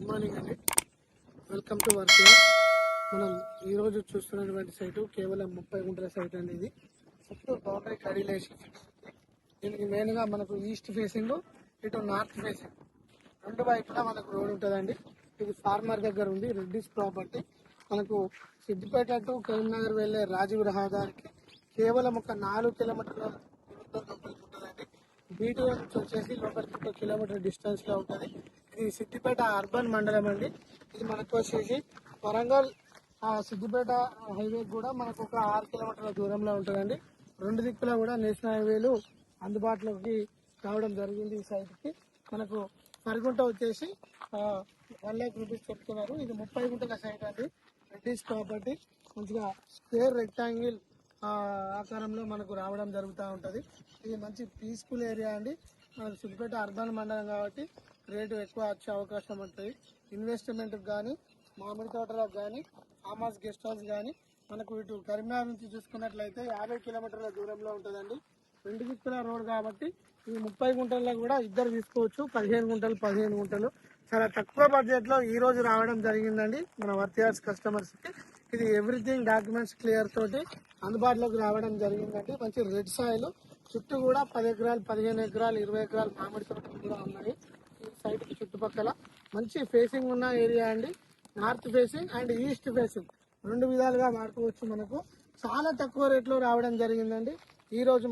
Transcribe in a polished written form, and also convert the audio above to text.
Good morning అండి. Welcome to work. మనం ఈరోజు చూస్తున్నటువంటి సైటు కేవలం 30 గుంటల సైట్ అండి. ఇది చుట్టూ బౌండరీ కడిలేసి దీనికి మెయిన్గా మనకు ఈస్ట్ ఫేసింగ్, ఇటు నార్త్ ఫేసింగ్ రెండు వైపులా మనకు రోడ్ ఉంటుందండి. ఇది ఫార్మర్ దగ్గర ఉంది, రెడ్డిస్ ప్రాపర్టీ. మనకు సిద్దిపేట టు కరీంనగర్ వెళ్ళే రాజీవ్ రహదారికి కేవలం ఒక 4 కిలోమీటర్ల దూరంలో ఉంటుందండి. బీటీఓ నుంచి వచ్చేసి లోపలికి 1 కిలోమీటర్ డిస్టెన్స్ లో ఉంటుంది. ఇది సిద్దిపేట అర్బన్ మండలం అండి. ఇది మనకు వచ్చేసి వరంగల్ సిద్దిపేట హైవే కూడా మనకు ఒక 6 కిలోమీటర్ల దూరంలో ఉంటుందండి. రెండు దిక్కులా కూడా నేషనల్ హైవేలు అందుబాటులోకి రావడం జరిగింది. ఈ సైట్ కి మనకు పరిగుంట వచ్చేసి 1 lakh రూపీస్ చెప్తున్నారు. ఇది 30 గుంటల సైట్ అండి. రెడ్డిస్ ప్రాపర్టీ మంచిగా స్క్వేర్ రెక్టాంగిల్ ఆకారంలో మనకు రావడం జరుగుతూ ఉంటుంది. ఇది మంచి పీస్ఫుల్ ఏరియా అండి. మనకు సిద్దిపేట అర్బన్ మండలం కాబట్టి రేటు ఎక్కువ వచ్చే అవకాశం ఉంటుంది. ఇన్వెస్ట్మెంట్కి కానీ, మామిడి తోటలకు కానీ, ఫామ్ హౌస్ గెస్ట్ హౌస్ కానీ మనకు ఇటు కరీంనగర్ నుంచి చూసుకున్నట్లయితే 50 కిలోమీటర్ల దూరంలో ఉంటుందండి. రెండు దిక్కుల రోడ్ కాబట్టి ఈ 30 గుంటల్లో కూడా ఇద్దరు తీసుకోవచ్చు. 15 గుంటలు చాలా తక్కువ బడ్జెట్ లో ఈ రోజు రావడం జరిగిందండి మన వర్తియార్స్ కస్టమర్స్ కి. ఇది ఎవ్రీథింగ్ డాక్యుమెంట్స్ క్లియర్ తోటి అందుబాటులోకి రావడం జరిగిందండి. మంచి రెడ్ సాయిల్ చుట్టూ కూడా 10 ఎకరాలు, 15 ఎకరాలు, 20 ఎకరాలు మామిడి తోటలు కూడా ఉన్నాయి. ఈ సైట్ కి చుట్టుపక్కల మంచి ఫేసింగ్ ఉన్న ఏరియా అండి. North facing and east facing రెండు విధాలుగా వాడుకోవచ్చు. మనకు చాలా తక్కువ రేట్లో రావడం జరిగిందండి ఈ రోజు.